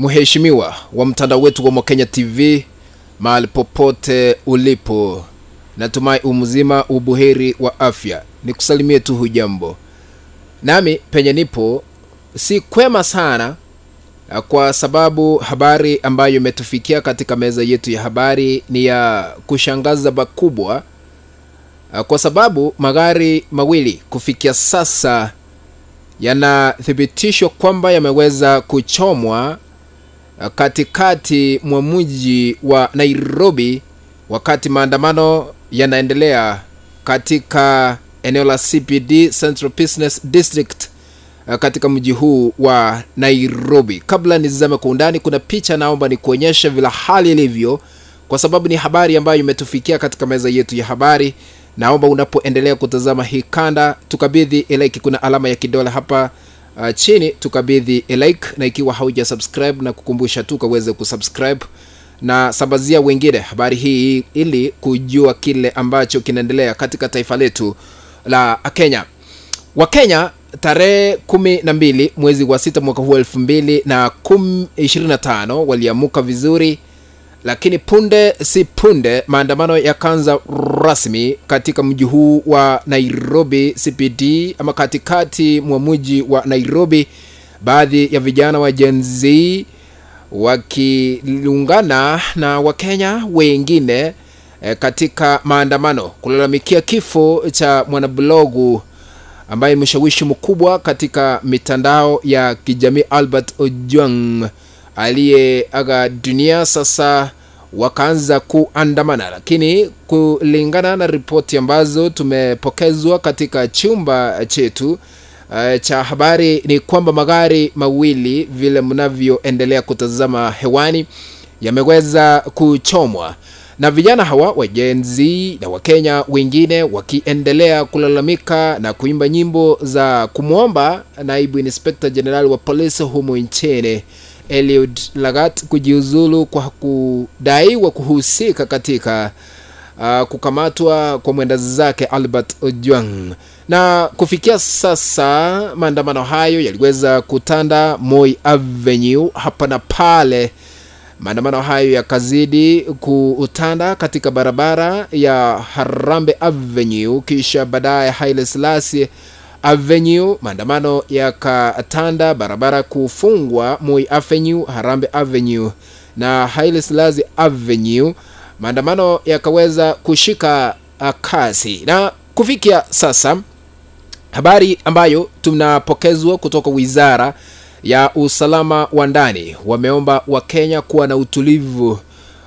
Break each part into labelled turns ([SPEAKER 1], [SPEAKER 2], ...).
[SPEAKER 1] Mheshimiwa wa mtandao wetu wa Mokenya TV, mahali popote ulipo, natumai umzima ubuheri wa afya. Nikusalimie tu hujambo. Nami penye nipo si kwema sana, kwa sababu habari ambayo imetufikia katika meza yetu ya habari ni ya kushangaza bakubwa, kwa sababu magari mawili kufikia sasa yanathibitishwa kwamba yameweza kuchomwa katikati mwa mji wa Nairobi wakati maandamano yanaendelea katika eneo la CBD, Central Business District, katika mji huu wa Nairobi. Kabla nizame kwa undani, kuna picha naomba nikuonyeshe vile hali ilivyo, kwa sababu ni habari ambayo imetufikia katika meza yetu ya habari. Naomba unapoendelea kutazama hii kanda, tukabidhi like, kuna alama ya kidole hapa chini, tukabidhi like, na ikiwa hauja subscribe na kukumbusha tu kaweze kusubscribe na sambazia wengine habari hii ili kujua kile ambacho kinaendelea katika taifa letu la Kenya. Wakenya tarehe 12 mwezi wa 6 mwaka huu 2025 waliamuka vizuri, lakini punde si punde maandamano yakaanza rasmi katika mji huu wa Nairobi CBD, ama katikati mwa mji wa Nairobi. Baadhi ya vijana wa Gen Z wakiungana na Wakenya wengine katika maandamano kulalamikia kifo cha mwanablogu ambaye mshawishi mkubwa katika mitandao ya kijamii Albert Ojwang aliyeaga dunia. Sasa wakaanza kuandamana, lakini kulingana na ripoti ambazo tumepokezwa katika chumba chetu cha habari ni kwamba magari mawili vile mnavyoendelea kutazama hewani yameweza kuchomwa na vijana hawa wa Gen Z na Wakenya wengine wakiendelea kulalamika na kuimba nyimbo za kumuomba naibu inspector general wa polisi humu nchini Eliud Lagat kujiuzulu kwa kudaiwa kuhusika katika kukamatwa kwa mwenda zake Albert Ojwang. Na kufikia sasa maandamano hayo yaliweza kutanda Moi Avenue hapa na pale. Maandamano hayo yakazidi kutanda katika barabara ya Harambe Avenue, kisha baadaye Haile Selassie Avenue. Maandamano yakatanda barabara kufungwa Moi Avenue, Harambe Avenue na Haile Selassie Avenue. Maandamano yakaweza kushika kasi, na kufikia sasa habari ambayo tunapokezwa kutoka Wizara ya Usalama wa Ndani, wameomba Wakenya kuwa na utulivu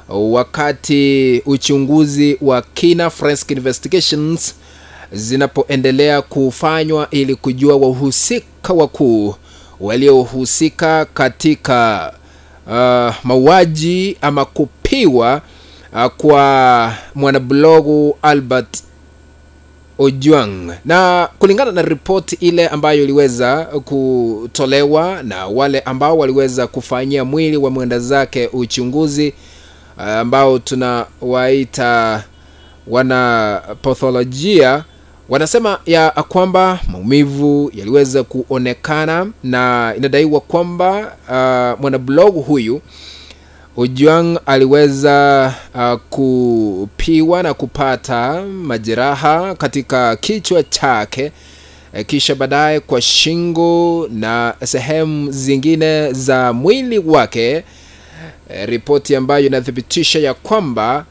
[SPEAKER 1] wakati uchunguzi wa kina forensic investigations zinapoendelea kufanywa ili kujua wahusika wakuu waliohusika katika mauaji ama kupiwa kwa mwanablogu Albert Ojwang. Na kulingana na ripoti ile ambayo iliweza kutolewa na wale ambao waliweza kufanyia mwili wa mwenda zake uchunguzi, ambao tunawaita wana patholojia, wanasema ya kwamba maumivu yaliweza kuonekana, na inadaiwa kwamba mwanablog huyu Ojwang aliweza kupiwa na kupata majeraha katika kichwa chake, kisha baadaye kwa shingo na sehemu zingine za mwili wake. Ripoti ambayo inathibitisha ya kwamba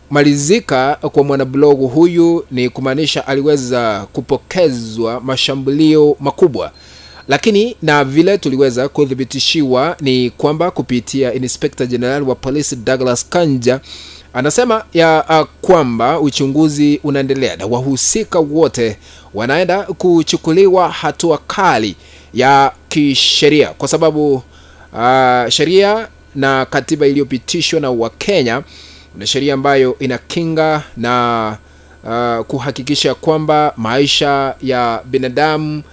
[SPEAKER 1] kumalizika kwa mwanablogu huyu ni kumaanisha aliweza kupokezwa mashambulio makubwa. Lakini na vile tuliweza kudhibitishiwa ni kwamba kupitia Inspector General wa Police Douglas Kanja, anasema ya kwamba uchunguzi unaendelea na wahusika wote wanaenda kuchukuliwa hatua kali ya kisheria, kwa sababu sheria na katiba iliyopitishwa na Wakenya na sheria ambayo inakinga na kuhakikisha kwamba maisha ya binadamu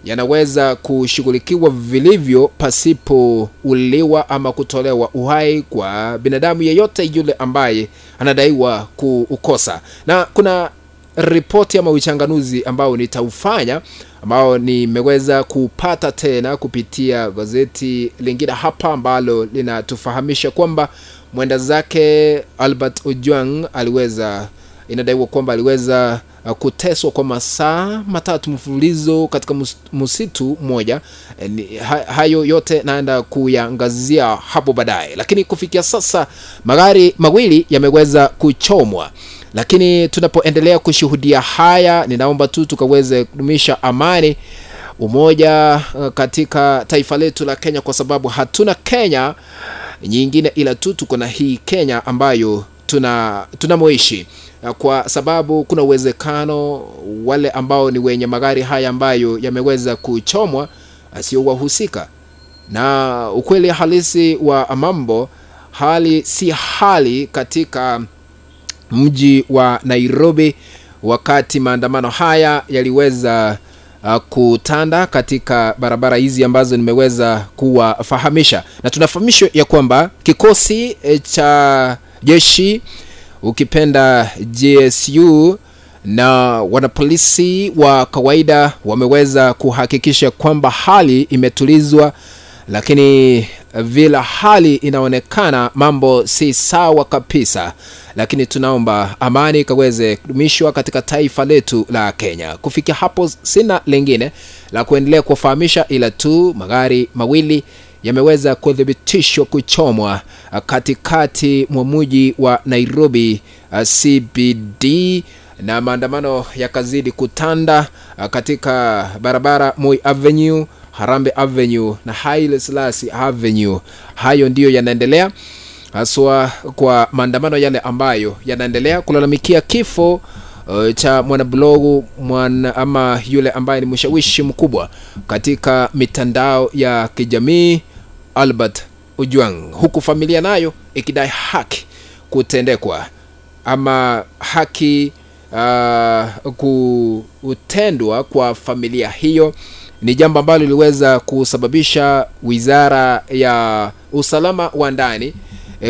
[SPEAKER 1] yanaweza kushughulikiwa vilivyo pasipo uliwa ama kutolewa uhai kwa binadamu yeyote yule ambaye anadaiwa kuukosa. Na kuna ripoti ama uchanganuzi ambao nitaufanya, ambao nimeweza kupata tena kupitia gazeti lingine hapa ambalo linatufahamisha kwamba mwenda zake Albert Ojwang inadaiwa kwamba aliweza kuteswa kwa masaa 3 mfululizo katika msitu mmoja. Hayo yote naenda kuyaangazia hapo baadaye, lakini kufikia sasa magari mawili yameweza kuchomwa. Lakini tunapoendelea kushuhudia haya, ninaomba tu tukaweze kudumisha amani, umoja katika taifa letu la Kenya, kwa sababu hatuna Kenya nyingine ila tu tuko na hii Kenya ambayo tunamoishi, kwa sababu kuna uwezekano wale ambao ni wenye magari haya ambayo yameweza kuchomwa sio wahusika. Na ukweli halisi wa mambo, hali si hali katika mji wa Nairobi wakati maandamano haya yaliweza kutanda katika barabara hizi ambazo nimeweza kuwafahamisha. Na tunafahamishwa ya kwamba kikosi cha jeshi, ukipenda GSU, na wanapolisi wa kawaida wameweza kuhakikisha kwamba hali imetulizwa, lakini vile hali inaonekana mambo si sawa kabisa. Lakini tunaomba amani kaweze kudumishwa katika taifa letu la Kenya. Kufikia hapo sina lingine la kuendelea kufahamisha ila tu magari mawili yameweza kuthibitishwa kuchomwa katikati mwa mji wa Nairobi CBD, na maandamano yakazidi kutanda katika barabara Moi Avenue, Harambe Avenue na Haile Selassie Avenue. Hayo ndiyo yanaendelea haswa kwa maandamano yale ambayo yanaendelea kulalamikia kifo cha mwanablogu ama yule ambaye ni mshawishi mkubwa katika mitandao ya kijamii Albert Ojwang, huku familia nayo ikidai haki kutendekwa ama haki kutendwa kwa familia hiyo. Ni jambo ambalo liliweza kusababisha Wizara ya Usalama wa Ndani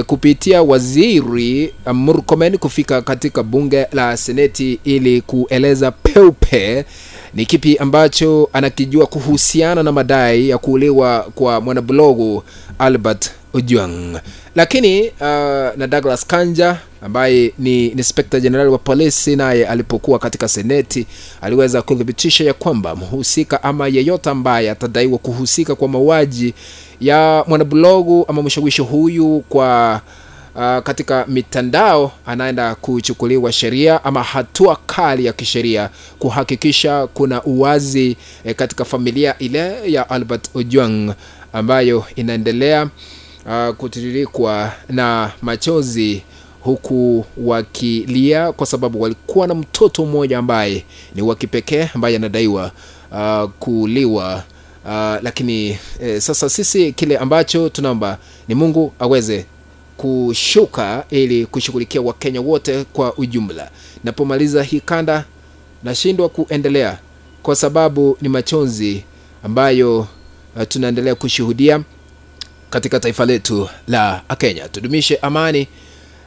[SPEAKER 1] kupitia Waziri Murkomen kufika katika bunge la Seneti ili kueleza peupe ni kipi ambacho anakijua kuhusiana na madai ya kuuliwa kwa mwanablogu Albert Ojwang. Lakini na Douglas Kanja ambaye ni Inspector General wa polisi, naye alipokuwa katika Seneti aliweza kudhibitisha ya kwamba mhusika ama yeyote ambaye atadaiwa kuhusika kwa mauaji ya mwanablogu ama mshawishi huyu kwa katika mitandao anaenda kuchukuliwa sheria ama hatua kali ya kisheria kuhakikisha kuna uwazi katika familia ile ya Albert Ojwang ambayo inaendelea kutiririkwa na machozi, huku wakilia kwa sababu walikuwa na mtoto mmoja ambaye ni wa kipekee ambaye anadaiwa kuuliwa. Lakini sasa sisi kile ambacho tunaomba ni Mungu aweze kushuka ili kushughulikia Wakenya wote kwa ujumla. Napomaliza hii kanda nashindwa kuendelea kwa sababu ni machozi ambayo tunaendelea kushuhudia katika taifa letu la Kenya. Tudumishe amani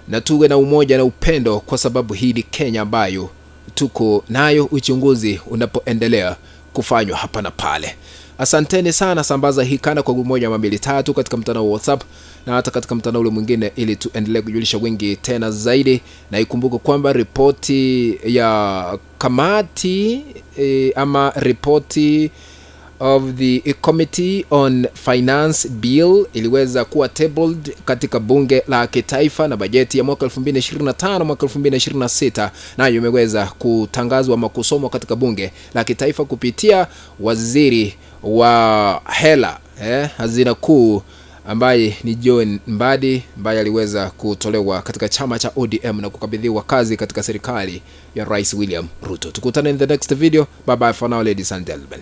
[SPEAKER 1] na tuwe na umoja na upendo, kwa sababu hii ni Kenya ambayo tuko nayo, uchunguzi unapoendelea kufanywa hapa na pale. Asanteni sana, sambaza hii kanda kwa 1 ama 2 3 katika mtandao wa WhatsApp na hata katika mtandao ule mwingine ili tuendelee kujulisha wengi tena zaidi. Na ikumbuke kwamba ripoti ya kamati ama ripoti of the Committee on Finance Bill iliweza kuwa tabled katika bunge la kitaifa, na bajeti ya mwaka 2025 mwaka 2026 nayo imeweza kutangazwa ama kusomwa katika bunge la kitaifa kupitia waziri wa hela hazina kuu ambaye ni John Mbadi, ambaye aliweza kutolewa katika chama cha ODM na kukabidhiwa kazi katika serikali ya Rais William Ruto. Tukutane in the next video. Bye bye for now, ladies and gentlemen.